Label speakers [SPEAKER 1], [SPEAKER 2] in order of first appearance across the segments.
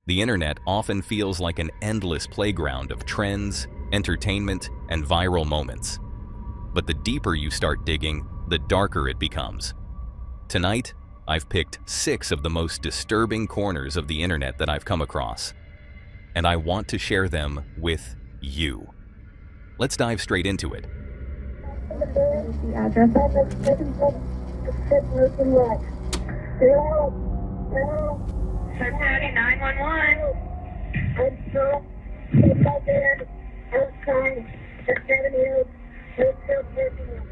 [SPEAKER 1] The internet often feels like an endless playground of trends, entertainment, and viral moments. But the deeper you start digging, the darker it becomes. Tonight, I've picked 6 of the most disturbing corners of the internet that I've come across, and I want to share them with you. Let's dive straight into it.
[SPEAKER 2] The address
[SPEAKER 3] Cincinnati 911.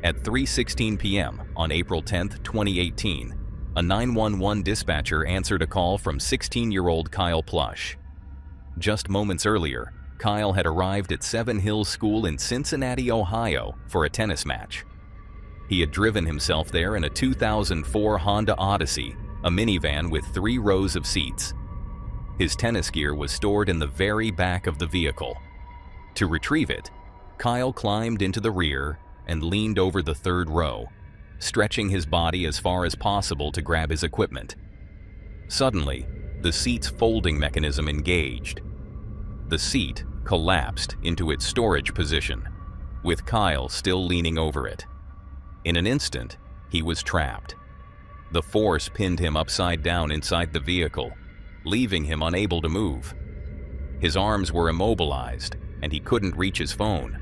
[SPEAKER 1] At 3:16 p.m. on April 10, 2018, a 911 dispatcher answered a call from 16-year-old Kyle Plush. Just moments earlier, Kyle had arrived at Seven Hills School in Cincinnati, Ohio for a tennis match. He had driven himself there in a 2004 Honda Odyssey, a minivan with 3 rows of seats. His tennis gear was stored in the very back of the vehicle. To retrieve it, Kyle climbed into the rear and leaned over the 3rd row, stretching his body as far as possible to grab his equipment. Suddenly, the seat's folding mechanism engaged. The seat collapsed into its storage position, with Kyle still leaning over it. In an instant, he was trapped. The force pinned him upside down inside the vehicle, leaving him unable to move. His arms were immobilized, and he couldn't reach his phone.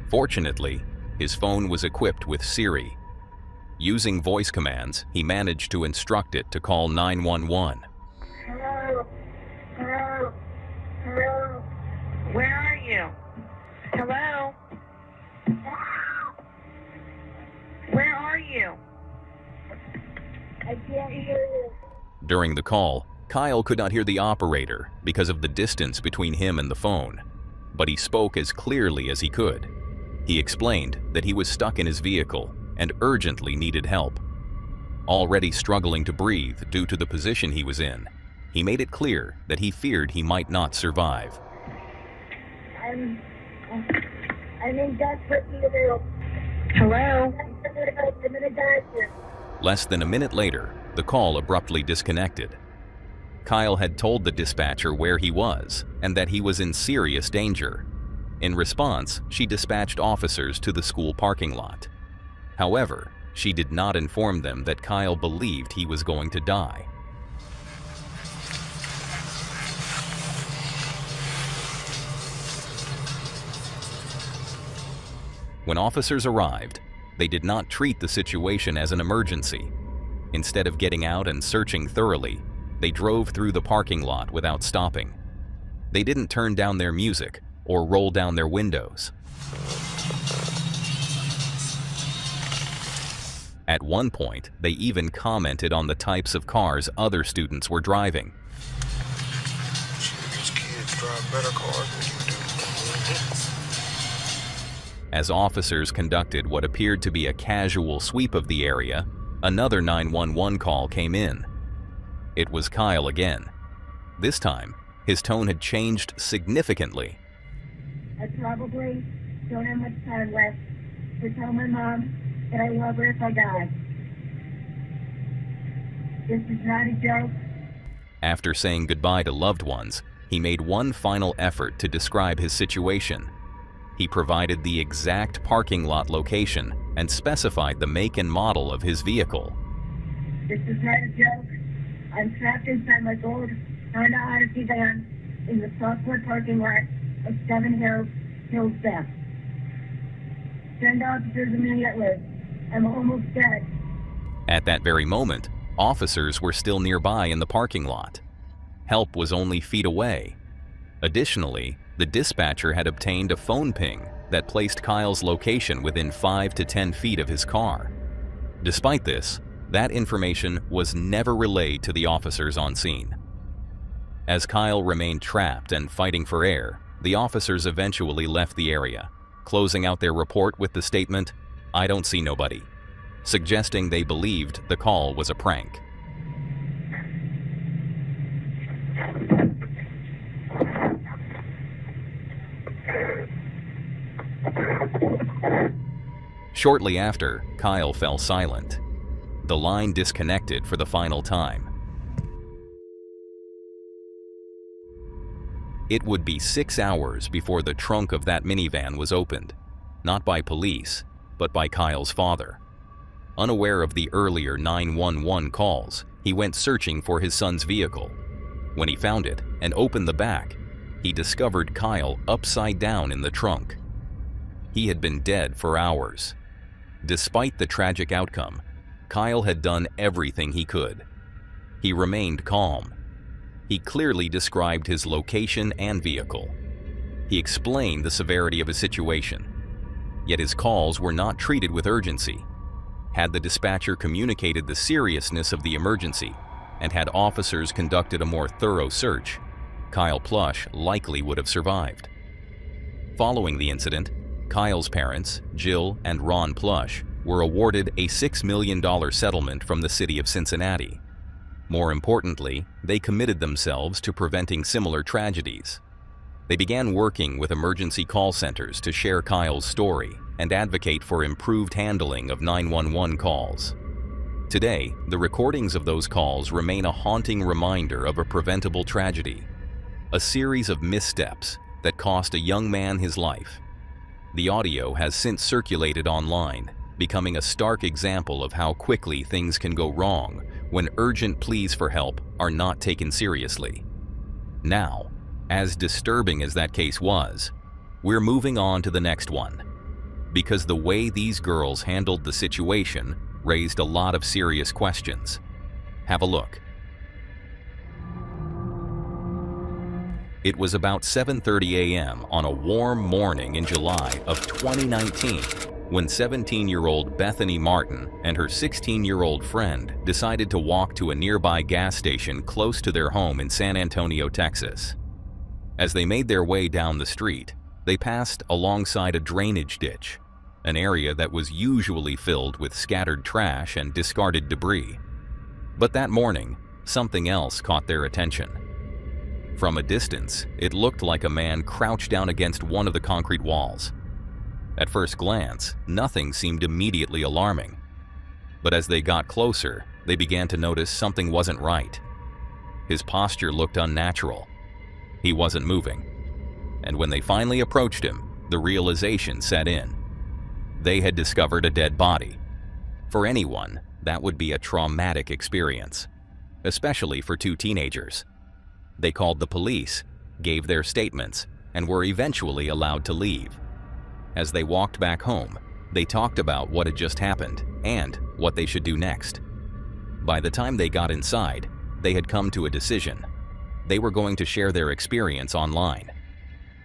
[SPEAKER 1] Fortunately, his phone was equipped with Siri. Using voice commands, he managed to instruct it to call 911.
[SPEAKER 3] Hello? Hello? Hello? Where are you? Hello? Where are you?
[SPEAKER 2] I can't hear you.
[SPEAKER 1] During the call, Kyle could not hear the operator because of the distance between him and the phone, but he spoke as clearly as he could. He explained that he was stuck in his vehicle and urgently needed help. Already struggling to breathe due to the position he was in, he made it clear that he feared he might not survive.
[SPEAKER 2] I'm in desperate need of help.
[SPEAKER 3] Hello?
[SPEAKER 2] I'm gonna die here.
[SPEAKER 1] Less than a minute later, the call abruptly disconnected. Kyle had told the dispatcher where he was and that he was in serious danger. In response, she dispatched officers to the school parking lot. However, she did not inform them that Kyle believed he was going to die. When officers arrived, they did not treat the situation as an emergency. Instead of getting out and searching thoroughly, they drove through the parking lot without stopping. They didn't turn down their music or roll down their windows. At one point, they even commented on the types of cars other students were driving.
[SPEAKER 4] These kids drive better cars than you do.
[SPEAKER 1] As officers conducted what appeared to be a casual sweep of the area, another 911 call came in. It was Kyle again. This time, his tone had changed significantly.
[SPEAKER 2] I probably don't have much time left to tell my mom that I love her if I die. This is not a joke.
[SPEAKER 1] After saying goodbye to loved ones, he made one final effort to describe his situation. He provided the exact parking lot location and specified the make and model of his vehicle.
[SPEAKER 2] This is not a joke. I'm trapped inside my gold Honda Odyssey van in the software parking lot of Seven Hills Beth. Send officers immediately. I'm almost dead.
[SPEAKER 1] At that very moment, officers were still nearby in the parking lot. Help was only feet away. Additionally, the dispatcher had obtained a phone ping that placed Kyle's location within 5 to 10 feet of his car. Despite this, that information was never relayed to the officers on scene. As Kyle remained trapped and fighting for air, the officers eventually left the area, closing out their report with the statement, "I don't see nobody," suggesting they believed the call was a prank. Shortly after, Kyle fell silent. The line disconnected for the final time. It would be 6 hours before the trunk of that minivan was opened, not by police, but by Kyle's father. Unaware of the earlier 911 calls, he went searching for his son's vehicle. When he found it and opened the back, he discovered Kyle upside down in the trunk. He had been dead for hours. Despite the tragic outcome, Kyle had done everything he could. He remained calm. He clearly described his location and vehicle. He explained the severity of his situation. Yet his calls were not treated with urgency. Had the dispatcher communicated the seriousness of the emergency and had officers conducted a more thorough search, Kyle Plush likely would have survived. Following the incident, Kyle's parents, Jill and Ron Plush, were awarded a $6 million settlement from the city of Cincinnati. More importantly, they committed themselves to preventing similar tragedies. They began working with emergency call centers to share Kyle's story and advocate for improved handling of 911 calls. Today, the recordings of those calls remain a haunting reminder of a preventable tragedy, a series of missteps that cost a young man his life. The audio has since circulated online, becoming a stark example of how quickly things can go wrong when urgent pleas for help are not taken seriously. Now, as disturbing as that case was, we're moving on to the next one, because the way these girls handled the situation raised a lot of serious questions. Have a look. It was about 7:30 a.m. on a warm morning in July of 2019 when 17-year-old Bethany Martin and her 16-year-old friend decided to walk to a nearby gas station close to their home in San Antonio, Texas. As they made their way down the street, they passed alongside a drainage ditch, an area that was usually filled with scattered trash and discarded debris. But that morning, something else caught their attention. From a distance, it looked like a man crouched down against one of the concrete walls. At first glance, nothing seemed immediately alarming. But as they got closer, they began to notice something wasn't right. His posture looked unnatural. He wasn't moving. And when they finally approached him, the realization set in. They had discovered a dead body. For anyone, that would be a traumatic experience, especially for two teenagers. They called the police, gave their statements, and were eventually allowed to leave. As they walked back home, they talked about what had just happened and what they should do next. By the time they got inside, they had come to a decision. They were going to share their experience online.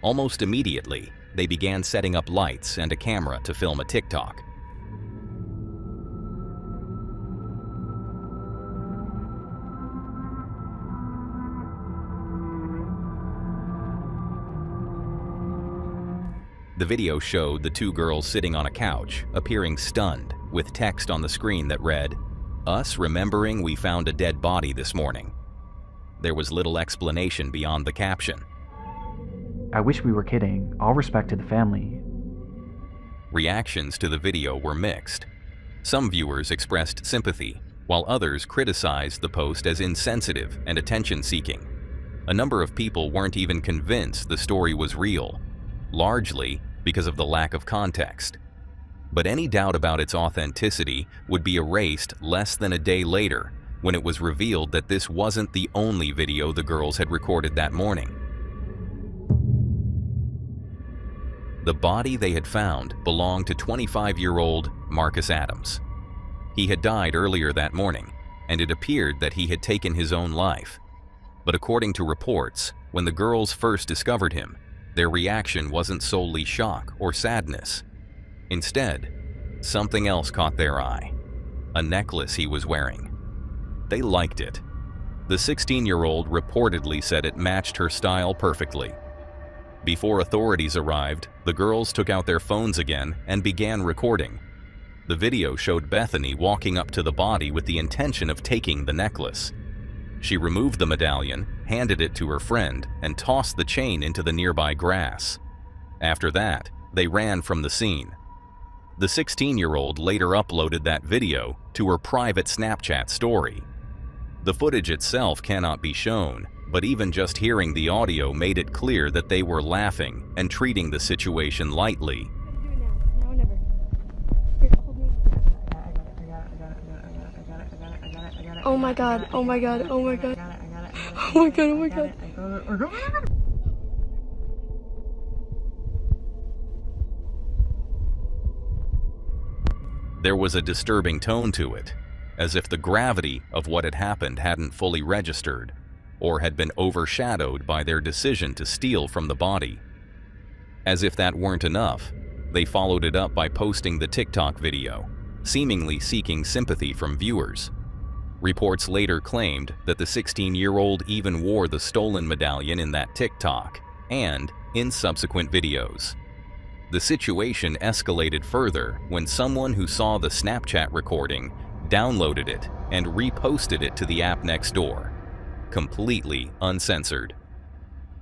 [SPEAKER 1] Almost immediately, they began setting up lights and a camera to film a TikTok. The video showed the two girls sitting on a couch, appearing stunned, with text on the screen that read, "Us remembering we found a dead body this morning." There was little explanation beyond the caption.
[SPEAKER 5] I wish we were kidding. All respect to the family.
[SPEAKER 1] Reactions to the video were mixed. Some viewers expressed sympathy, while others criticized the post as insensitive and attention-seeking. A number of people weren't even convinced the story was real, largely because of the lack of context. But any doubt about its authenticity would be erased less than a day later when it was revealed that this wasn't the only video the girls had recorded that morning. The body they had found belonged to 25-year-old Marcus Adams. He had died earlier that morning, and it appeared that he had taken his own life. But according to reports, when the girls first discovered him, their reaction wasn't solely shock or sadness. Instead, something else caught their eye: a necklace he was wearing. They liked it. The 16-year-old reportedly said it matched her style perfectly. Before authorities arrived, the girls took out their phones again and began recording. The video showed Bethany walking up to the body with the intention of taking the necklace. She removed the medallion, handed it to her friend, and tossed the chain into the nearby grass. After that, they ran from the scene. The 16-year-old later uploaded that video to her private Snapchat story. The footage itself cannot be shown, but even just hearing the audio made it clear that they were laughing and treating the situation lightly.
[SPEAKER 6] Oh my god, oh my god, oh my god. Oh my god, oh my god.
[SPEAKER 1] There was a disturbing tone to it, as if the gravity of what had happened hadn't fully registered, or had been overshadowed by their decision to steal from the body. As if that weren't enough, they followed it up by posting the TikTok video, seemingly seeking sympathy from viewers. Reports later claimed that the 16-year-old even wore the stolen medallion in that TikTok and in subsequent videos. The situation escalated further when someone who saw the Snapchat recording downloaded it and reposted it to the app next door, completely uncensored.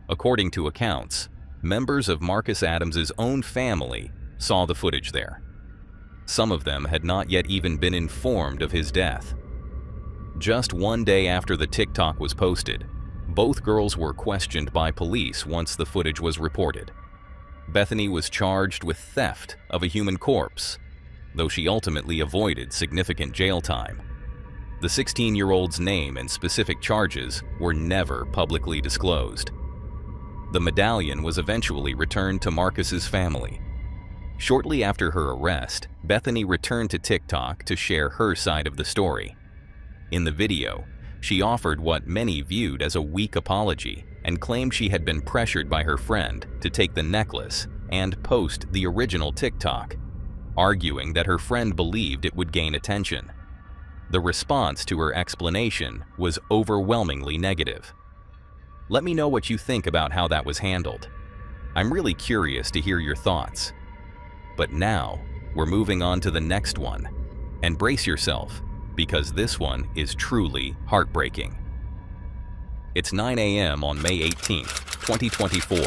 [SPEAKER 1] According to accounts, members of Marcus Adams's own family saw the footage there. Some of them had not yet even been informed of his death. Just one day after the TikTok was posted, both girls were questioned by police once the footage was reported. Bethany was charged with theft of a human corpse, though she ultimately avoided significant jail time. The 16-year-old's name and specific charges were never publicly disclosed. The medallion was eventually returned to Marcus's family. Shortly after her arrest, Bethany returned to TikTok to share her side of the story. In the video, she offered what many viewed as a weak apology and claimed she had been pressured by her friend to take the necklace and post the original TikTok, arguing that her friend believed it would gain attention. The response to her explanation was overwhelmingly negative. Let me know what you think about how that was handled. I'm really curious to hear your thoughts. But now, we're moving on to the next one. And brace yourself, because this one is truly heartbreaking. It's 9 a.m. on May 18, 2024,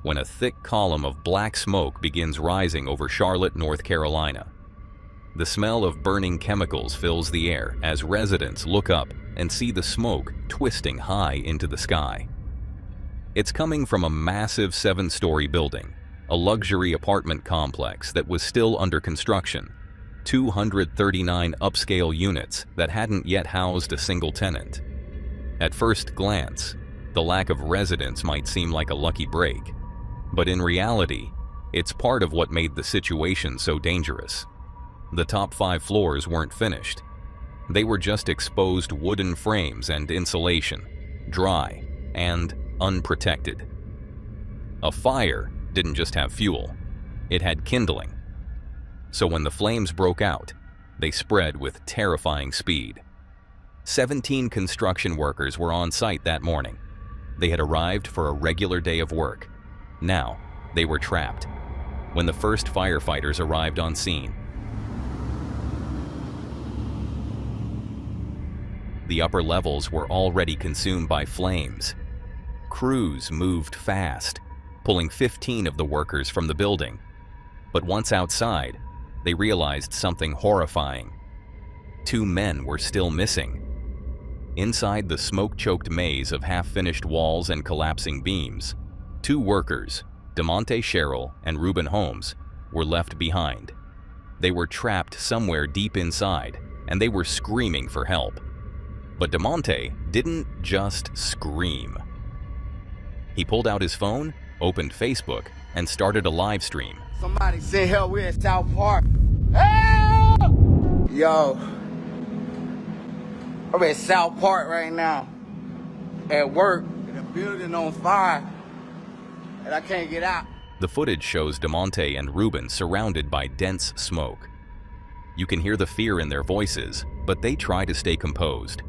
[SPEAKER 1] when a thick column of black smoke begins rising over Charlotte, North Carolina. The smell of burning chemicals fills the air as residents look up and see the smoke twisting high into the sky. It's coming from a massive 7-story building, a luxury apartment complex that was still under construction, 239 upscale units that hadn't yet housed a single tenant. At first glance, the lack of residents might seem like a lucky break, but in reality, it's part of what made the situation so dangerous. The top 5 floors weren't finished. They were just exposed wooden frames and insulation, dry and unprotected. A fire didn't just have fuel, it had kindling. So when the flames broke out, they spread with terrifying speed. 17 construction workers were on site that morning. They had arrived for a regular day of work. Now, they were trapped. When the first firefighters arrived on scene, the upper levels were already consumed by flames. Crews moved fast, pulling 15 of the workers from the building. But once outside, they realized something horrifying. 2 men were still missing. Inside the smoke-choked maze of half-finished walls and collapsing beams, 2 workers, DeMonte Sherrill and Reuben Holmes, were left behind. They were trapped somewhere deep inside, and they were screaming for help. But DeMonte didn't just scream. He pulled out his phone, opened Facebook, and started a live stream.
[SPEAKER 7] Somebody send help, we're in South Park. Help! Yo, I'm at South Park right now, at work, the building on fire, and I can't get out.
[SPEAKER 1] The footage shows DeMonte and Reuben surrounded by dense smoke. You can hear the fear in their voices, but they try to stay composed.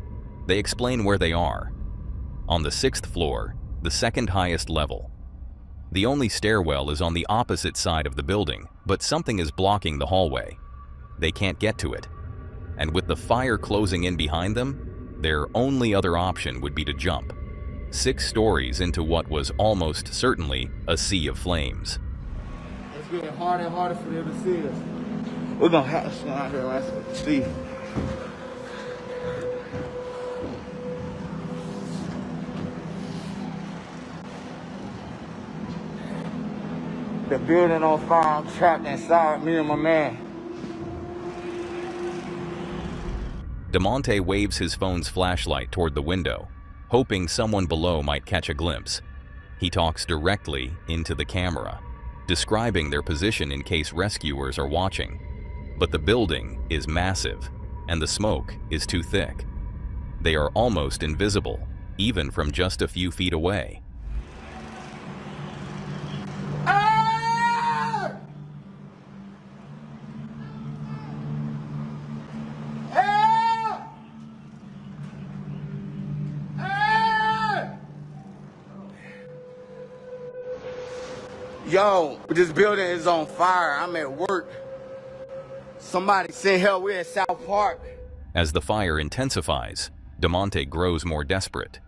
[SPEAKER 1] They explain where they are. On the 6th floor, the second highest level. The only stairwell is on the opposite side of the building, but something is blocking the hallway. They can't get to it. And with the fire closing in behind them, their only other option would be to jump 6 stories into what was almost certainly a sea of flames.
[SPEAKER 7] It's getting harder and harder for them to see us. We're gonna have to stand out here and see. The building on fire, I'm trapped inside, me and my man.
[SPEAKER 1] DeMonte waves his phone's flashlight toward the window, hoping someone below might catch a glimpse. He talks directly into the camera, describing their position in case rescuers are watching. But the building is massive, and the smoke is too thick. They are almost invisible, even from just a few feet away.
[SPEAKER 7] Yo, this building is on fire. I'm at work. Somebody send help. We're in South Park.
[SPEAKER 1] As the fire intensifies, DeMonte grows more desperate.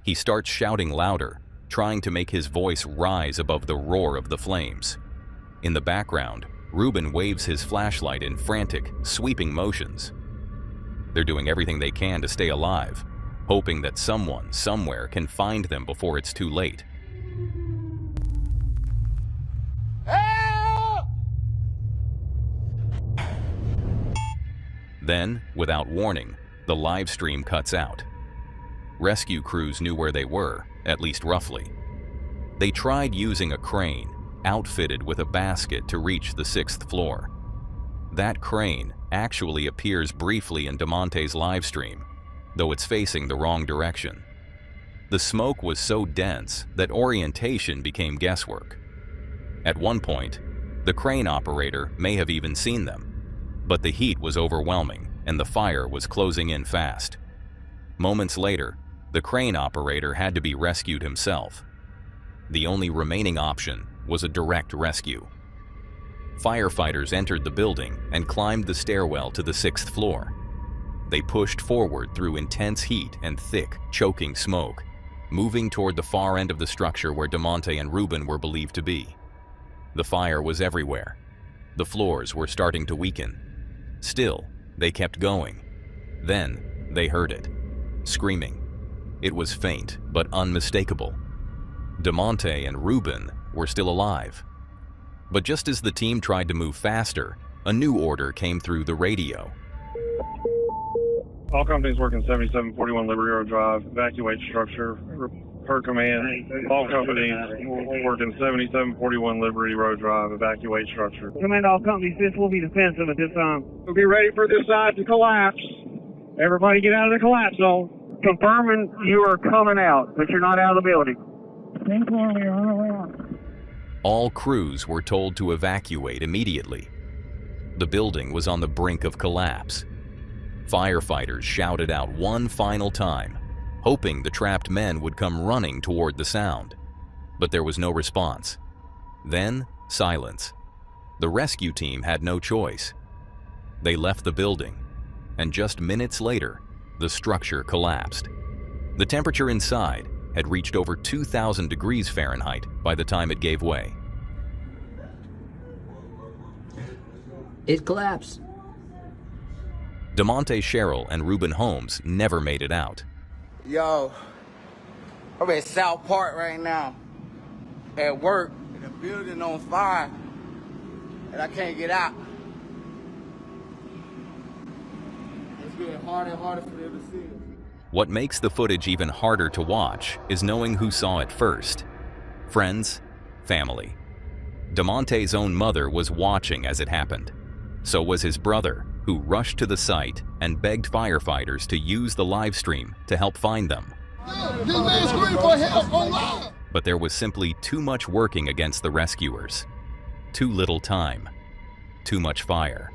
[SPEAKER 1] He starts shouting louder, trying to make his voice rise above the roar of the flames. In the background, Ruben waves his flashlight in frantic, sweeping motions. They're doing everything they can to stay alive, hoping that someone, somewhere, can find them before it's too late. Then, without warning, the live stream cuts out. Rescue crews knew where they were, at least roughly. They tried using a crane, outfitted with a basket, to reach the 6th floor. That crane actually appears briefly in DeMonte's live stream, though it's facing the wrong direction. The smoke was so dense that orientation became guesswork. At one point, the crane operator may have even seen them. But the heat was overwhelming, and the fire was closing in fast. Moments later, the crane operator had to be rescued himself. The only remaining option was a direct rescue. Firefighters entered the building and climbed the stairwell to the 6th floor. They pushed forward through intense heat and thick, choking smoke, moving toward the far end of the structure where DeMonte and Ruben were believed to be. The fire was everywhere. The floors were starting to weaken. Still, they kept going. Then, they heard it. Screaming. It was faint, but unmistakable. DeMonte and Ruben were still alive. But just as the team tried to move faster, a new order came through the radio.
[SPEAKER 8] All companies working 7741 Liberty Road Drive, evacuate structure, per command. All companies working 7741 Liberty Road Drive, evacuate structure.
[SPEAKER 9] Command all companies, this will be defensive at this time. We'll be ready for this side to collapse. Everybody get out of the collapse zone. Confirming you are coming out, but you're not out of the building.
[SPEAKER 1] All crews were told to evacuate immediately. The building was on the brink of collapse. Firefighters shouted out one final time, hoping the trapped men would come running toward the sound. But there was no response. Then, silence. The rescue team had no choice. They left the building, and just minutes later, the structure collapsed. The temperature inside had reached over 2,000 degrees Fahrenheit by the time it gave way.
[SPEAKER 10] It collapsed.
[SPEAKER 1] DeMonte Sherrill and Ruben Holmes never made it out.
[SPEAKER 7] Yo, I'm at South Park right now. At work, and the building on fire, and I can't get out. It's getting harder and harder for them to see it.
[SPEAKER 1] What makes the footage even harder to watch is knowing who saw it first. Friends, family. DeMonte's own mother was watching as it happened. So was his brother, who rushed to the site and begged firefighters to use the live stream to help find them.
[SPEAKER 11] This man screamed for help online.
[SPEAKER 1] But there was simply too much working against the rescuers. Too little time. Too much fire.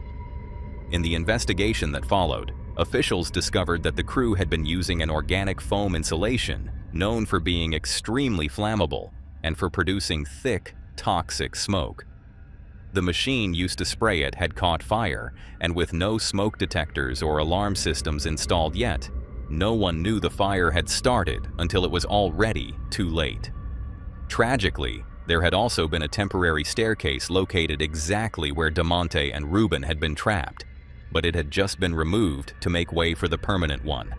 [SPEAKER 1] In the investigation that followed, officials discovered that the crew had been using an organic foam insulation known for being extremely flammable and for producing thick, toxic smoke. The machine used to spray it had caught fire, and with no smoke detectors or alarm systems installed yet, no one knew the fire had started until it was already too late. Tragically, there had also been a temporary staircase located exactly where DeMonte and Ruben had been trapped, but it had just been removed to make way for the permanent one.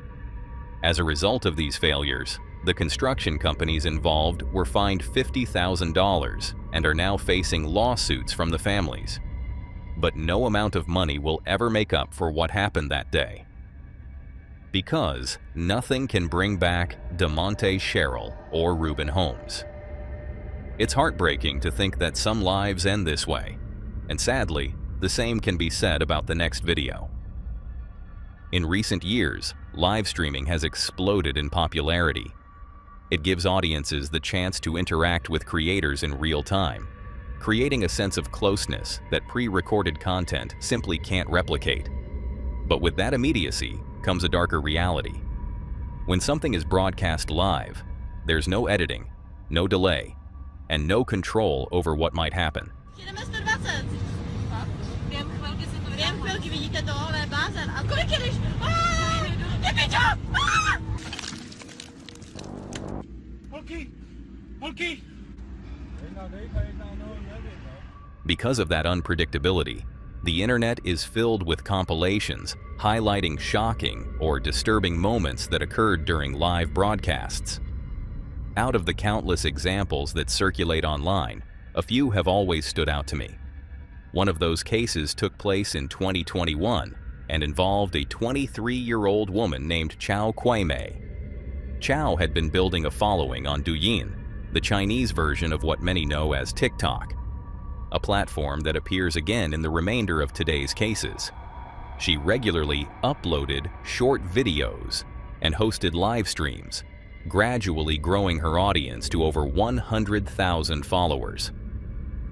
[SPEAKER 1] As a result of these failures, the construction companies involved were fined $50,000, and are now facing lawsuits from the families. But no amount of money will ever make up for what happened that day. Because nothing can bring back DeMonte Sherrill or Reuben Holmes. It's heartbreaking to think that some lives end this way, and sadly, the same can be said about the next video. In recent years, live streaming has exploded in popularity. It gives audiences the chance to interact with creators in real time, creating a sense of closeness that pre-recorded content simply can't replicate. But with that immediacy comes a darker reality. When something is broadcast live, there's no editing, no delay, and no control over what might happen. Because of that unpredictability, the internet is filled with compilations highlighting shocking or disturbing moments that occurred during live broadcasts. Out of the countless examples that circulate online, a few have always stood out to me. One of those cases took place in 2021 and involved a 23-year-old woman named Chao Kuei-mei. Chao had been building a following on Douyin, the Chinese version of what many know as TikTok, a platform that appears again in the remainder of today's cases. She regularly uploaded short videos and hosted live streams, gradually growing her audience to over 100,000 followers.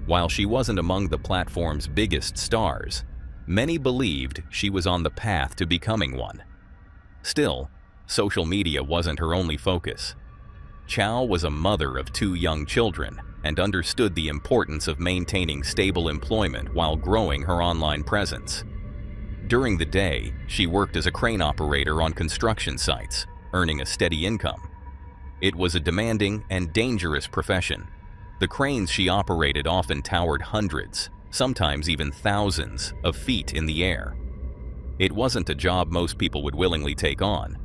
[SPEAKER 1] While she wasn't among the platform's biggest stars, many believed she was on the path to becoming one. Still, social media wasn't her only focus. Chao was a mother of 2 young children and understood the importance of maintaining stable employment while growing her online presence. During the day, she worked as a crane operator on construction sites, earning a steady income. It was a demanding and dangerous profession. The cranes she operated often towered hundreds, sometimes even thousands, of feet in the air. It wasn't a job most people would willingly take on,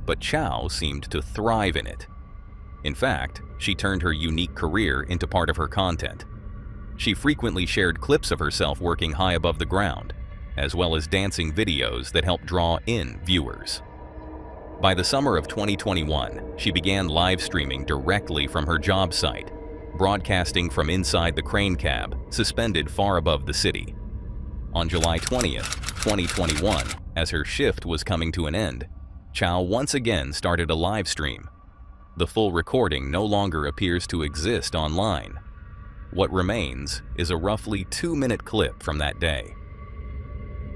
[SPEAKER 1] but Chao seemed to thrive in it. In fact, she turned her unique career into part of her content. She frequently shared clips of herself working high above the ground, as well as dancing videos that helped draw in viewers. By the summer of 2021, she began live streaming directly from her job site, broadcasting from inside the crane cab, suspended far above the city. On July 20th, 2021, as her shift was coming to an end, Chao once again started a live stream. The full recording no longer appears to exist online. What remains is a roughly 2-minute clip from that day.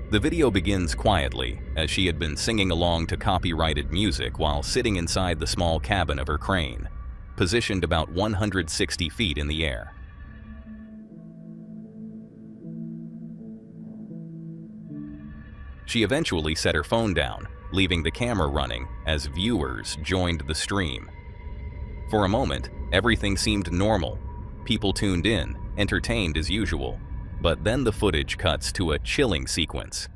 [SPEAKER 1] The video begins quietly, as she had been singing along to copyrighted music while sitting inside the small cabin of her crane, positioned about 160 feet in the air. She eventually set her phone down, leaving the camera running as viewers joined the stream. For a moment, everything seemed normal. People tuned in, entertained as usual. But then the footage cuts to a chilling sequence.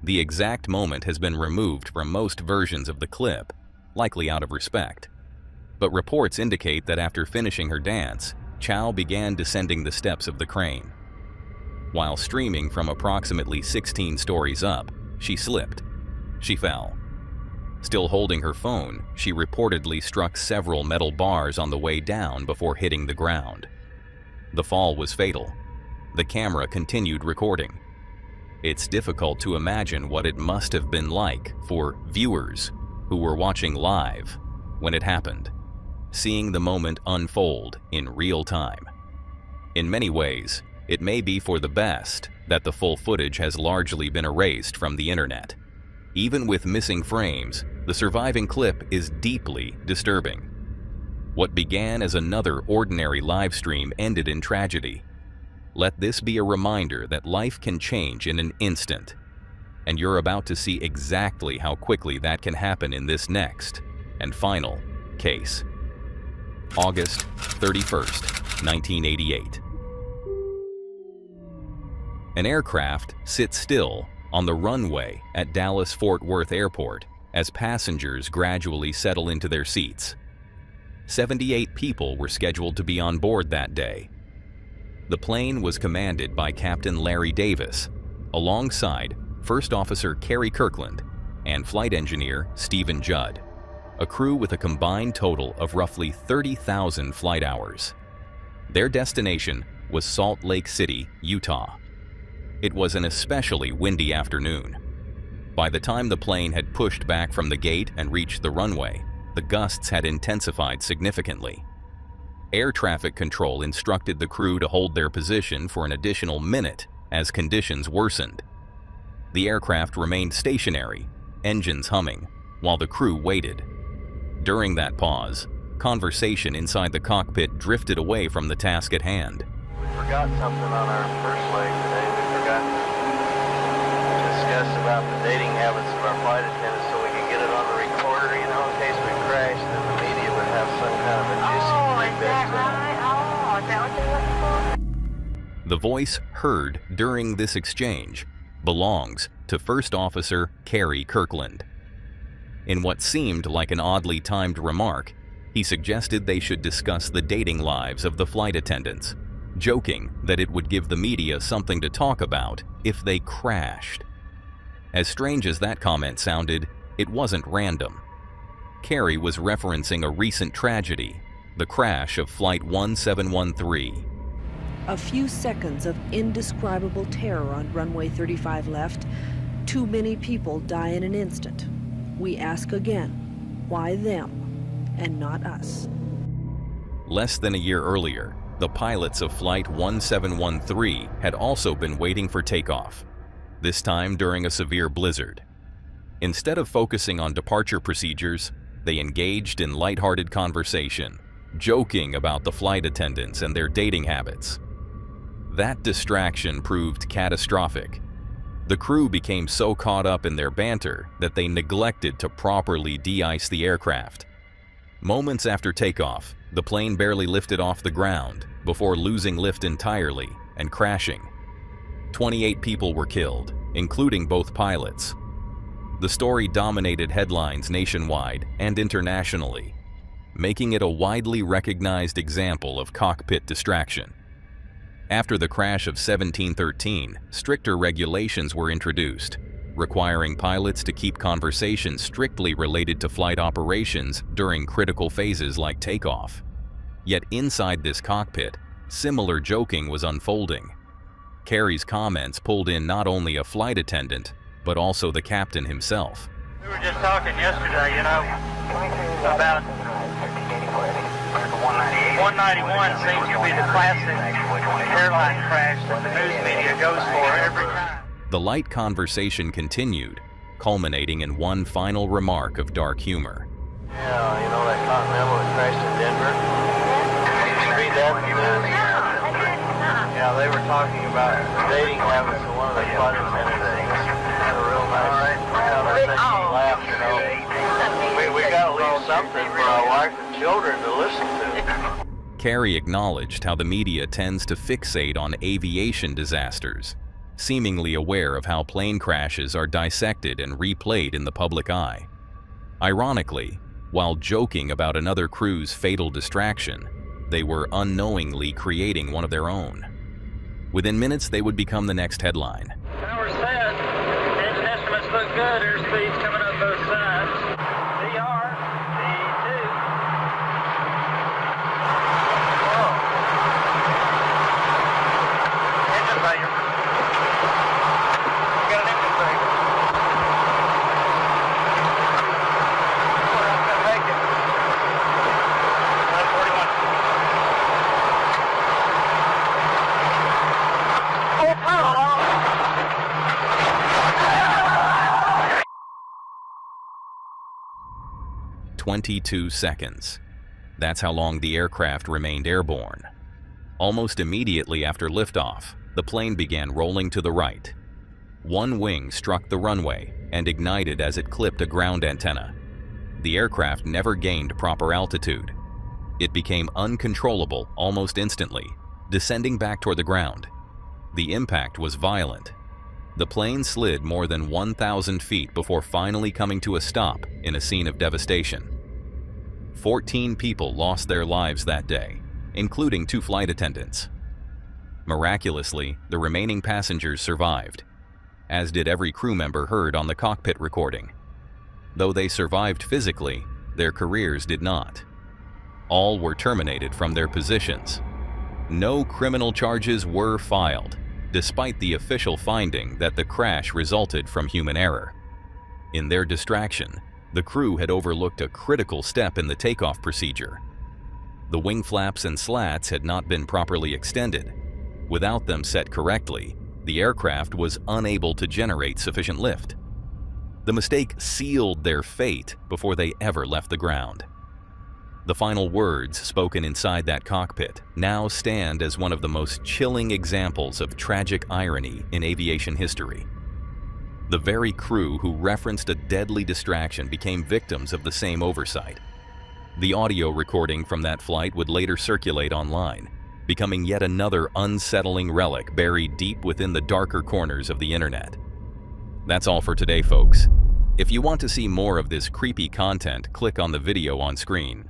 [SPEAKER 1] The exact moment has been removed from most versions of the clip, likely out of respect. But reports indicate that after finishing her dance, Chao began descending the steps of the crane. While streaming from approximately 16 stories up, she slipped. She fell. Still holding her phone, she reportedly struck several metal bars on the way down before hitting the ground. The fall was fatal. The camera continued recording. It's difficult to imagine what it must have been like for viewers who were watching live when it happened, seeing the moment unfold in real time. In many ways, it may be for the best that the full footage has largely been erased from the internet. Even with missing frames, the surviving clip is deeply disturbing. What began as another ordinary live stream ended in tragedy. Let this be a reminder that life can change in an instant, and you're about to see exactly how quickly that can happen in this next and final case. August 31st, 1988. An aircraft sits still on the runway at Dallas-Fort Worth Airport as passengers gradually settle into their seats. 78 people were scheduled to be on board that day. The plane was commanded by Captain Larry Davis, alongside First Officer Kerry Kirkland and Flight Engineer Stephen Judd, a crew with a combined total of roughly 30,000 flight hours. Their destination was Salt Lake City, Utah. It was an especially windy afternoon. By the time the plane had pushed back from the gate and reached the runway, the gusts had intensified significantly. Air traffic control instructed the crew to hold their position for an additional minute as conditions worsened. The aircraft remained stationary, engines humming, while the crew waited. During that pause, conversation inside the cockpit drifted away from the task at hand.
[SPEAKER 12] We forgot something on our first leg today. We forgot to discuss about the dating habits of our flight attendants so we could get it on the recorder, you know, in case we crashed, then the media would have some kind of a juicy tidbit.
[SPEAKER 3] Oh, is that what they're looking for?
[SPEAKER 1] The voice heard during this exchange belongs to First Officer Kerry Kirkland. In what seemed like an oddly timed remark, he suggested they should discuss the dating lives of the flight attendants, joking that it would give the media something to talk about if they crashed. As strange as that comment sounded, it wasn't random. Kerry was referencing a recent tragedy, the crash of Flight 1713.
[SPEAKER 13] A few seconds of indescribable terror on runway 35 left. Too many people die in an instant. We ask again, why them and not us?
[SPEAKER 1] Less than a year earlier, the pilots of Flight 1713 had also been waiting for takeoff, this time during a severe blizzard. Instead of focusing on departure procedures, they engaged in lighthearted conversation, joking about the flight attendants and their dating habits. That distraction proved catastrophic. The crew became so caught up in their banter that they neglected to properly de-ice the aircraft. Moments after takeoff, the plane barely lifted off the ground before losing lift entirely and crashing. 28 people were killed, including both pilots. The story dominated headlines nationwide and internationally, making it a widely recognized example of cockpit distraction. After the crash of 1713, stricter regulations were introduced, requiring pilots to keep conversations strictly related to flight operations during critical phases like takeoff. Yet inside this cockpit, similar joking was unfolding. Kerry's comments pulled in not only a flight attendant, but also the captain himself.
[SPEAKER 12] We were just talking yesterday, you know, about 191 seems to be the classic airline crash that the news media goes for every time.
[SPEAKER 1] The light conversation continued, culminating in one final remark of dark humor.
[SPEAKER 12] Yeah, you know that Continental that crashed in Denver? Did you read that? Yeah, they were talking about the dating habits of one of the flight attendants. Had a real nice, that made me laugh, you know. We got to leave something for our wife and children to listen to.
[SPEAKER 1] Kerry acknowledged how the media tends to fixate on aviation disasters, seemingly aware of how plane crashes are dissected and replayed in the public eye. Ironically, while joking about another crew's fatal distraction, they were unknowingly creating one of their own. Within minutes, they would become the next headline.
[SPEAKER 12] Power set. Engine estimates look good. Airspeed's coming up both sides. DR, D2. Whoa. Engine failure. We got an engine failure. We're not going to make it. 141. Oh!
[SPEAKER 1] 22 seconds. That's how long the aircraft remained airborne. Almost immediately after liftoff, the plane began rolling to the right. One wing struck the runway and ignited as it clipped a ground antenna. The aircraft never gained proper altitude. It became uncontrollable almost instantly, descending back toward the ground. The impact was violent. The plane slid more than 1,000 feet before finally coming to a stop in a scene of devastation. 14 people lost their lives that day, including 2 flight attendants. Miraculously, the remaining passengers survived, as did every crew member heard on the cockpit recording. Though they survived physically, their careers did not. All were terminated from their positions. No criminal charges were filed, despite the official finding that the crash resulted from human error. In their distraction, the crew had overlooked a critical step in the takeoff procedure. The wing flaps and slats had not been properly extended. Without them set correctly, the aircraft was unable to generate sufficient lift. The mistake sealed their fate before they ever left the ground. The final words spoken inside that cockpit now stand as one of the most chilling examples of tragic irony in aviation history. The very crew who referenced a deadly distraction became victims of the same oversight. The audio recording from that flight would later circulate online, becoming yet another unsettling relic buried deep within the darker corners of the internet. That's all for today, folks. If you want to see more of this creepy content, click on the video on screen.